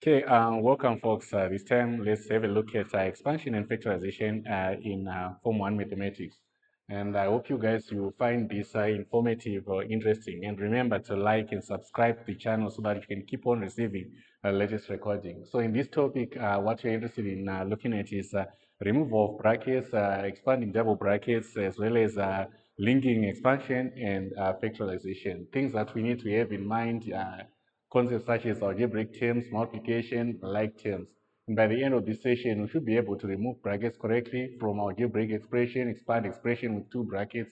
Okay, welcome folks. This time let's have a look at expansion and factorization in Form 1 mathematics. And I hope you guys will find this informative or interesting. And remember to like and subscribe to the channel so that you can keep on receiving latest recording. So in this topic, what you're interested in looking at is removal of brackets, expanding double brackets, as well as linking expansion and factorization. Things that we need to have in mind concepts such as algebraic terms, multiplication, like terms. And by the end of this session, we should be able to remove brackets correctly from algebraic expression, expand expression with two brackets,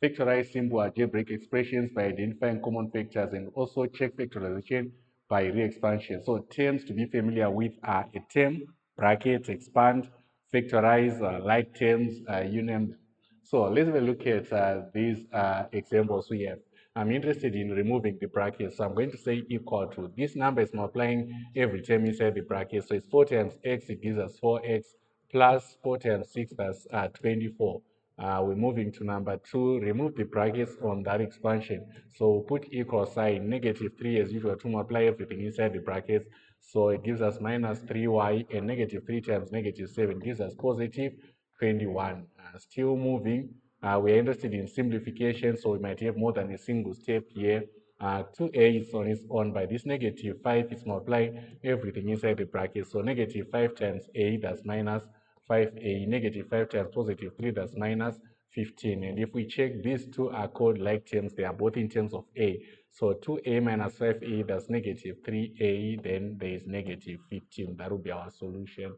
factorize simple algebraic expressions by identifying common factors, and also check factorization by re-expansion. So terms to be familiar with are a term, brackets, expand, factorize, like terms, you name them. So let's have a look at these examples we have. I'm interested in removing the bracket, so I'm going to say equal to. This number is multiplying every term inside the bracket, so it's 4 times x, it gives us 4x, plus 4 times 6, that's 24. We're moving to number 2, remove the brackets on that expansion. So put equal sign, negative 3 as usual to multiply everything inside the brackets. So it gives us minus 3y, and negative 3 times negative 7 gives us positive 21. Still moving, we're interested in simplification, so we might have more than a single step here. 2a is on its own. By this negative 5 is multiplying everything inside the bracket. So negative 5 times a, that's minus 5a. Negative 5 times positive 3, that's minus 15. And if we check, these two are called like terms. They are both in terms of a. So 2a minus 5a, that's negative 3a. Then there is negative 15. That will be our solution.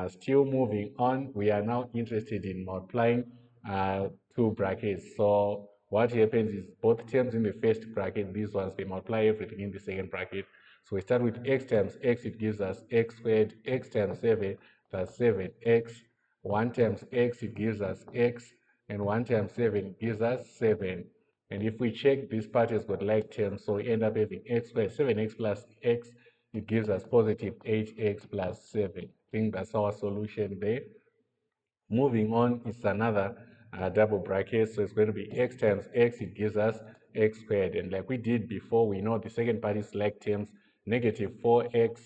Still moving on, we are now interested in multiplying two brackets. So what happens is both terms in the first bracket, these ones, they multiply everything in the second bracket. So we start with x times x, it gives us x squared. X times 7, that's 7x. 1 times x, it gives us x. And 1 times 7 gives us 7. And if we check, this part has got like terms, so we end up having x squared. 7x plus x, it gives us positive 8x plus 7. I think that's our solution there. Moving on, it's another double bracket, so it's going to be x times x, it gives us x squared. And like we did before, we know the second part is like terms, negative 4x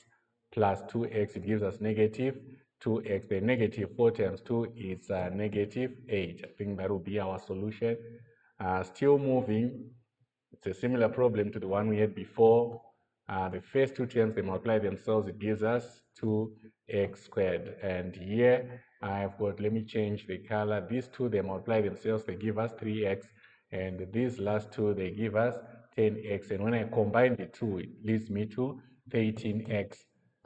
plus 2x, it gives us negative 2x. The negative 4 times 2 is negative 8. I think that will be our solution. Still moving, it's a similar problem to the one we had before. The first two terms, they multiply themselves, it gives us 2x squared. And here I've got, let me change the color. These two, they multiply themselves, they give us 3x. And these last two, they give us 10x. And when I combine the two, it leads me to 13x.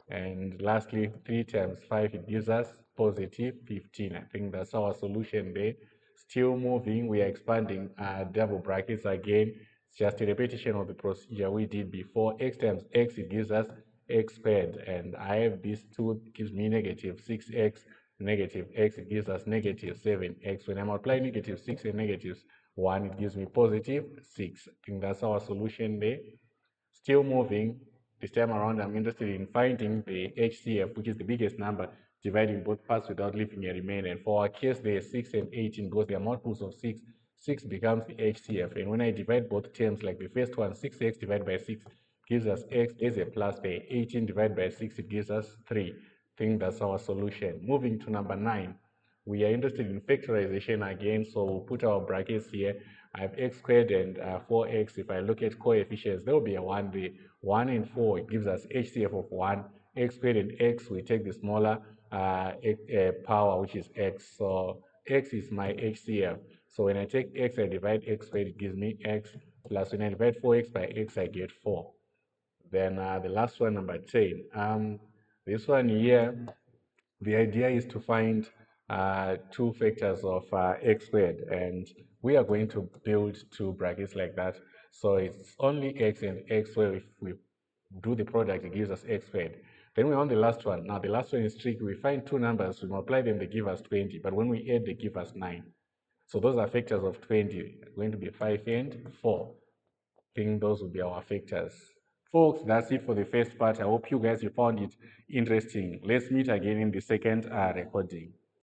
And lastly, 3 times 5, it gives us positive 15. I think that's our solution there. Still moving, we are expanding double brackets again. It's just a repetition of the procedure we did before. X times x, it gives us x squared. And I have these two, it gives me negative 6x. Negative x, it gives us negative 7x. When I multiply negative 6 and negative 1, it gives me positive 6. I think that's our solution there. Still moving, this time around I'm interested in finding the HCF, which is the biggest number, dividing both parts without leaving a remainder. And for our case, there is 6 and 18 because they are multiples of 6. 6 becomes the HCF. And when I divide both terms, like the first one, 6x divided by 6 gives us x, there's a plus there. 18 divided by 6, it gives us 3. I think that's our solution. Moving to number 9. We are interested in factorization again, so we'll put our brackets here. I have x squared and 4x. If I look at coefficients, there will be a 1 there. 1 and 4, it gives us HCF of 1. X squared and x, we take the smaller power, which is x. So x is my HCF. So when I take x, I divide x squared, it gives me x. Plus when I divide 4x by x, I get 4. Then the last one, number 10. This one here, the idea is to find two factors of x squared, and we are going to build two brackets like that. So it's only x and x, where if we do the product, it gives us x squared. Then we're on the last one. Now the last one is tricky. We find two numbers, we multiply them, they give us 20, but when we add, they give us 9. So those are factors of 20, going to be 5 and 4. I think those will be our factors. Folks, that's it for the first part. I hope you guys found it interesting. Let's meet again in the second recording.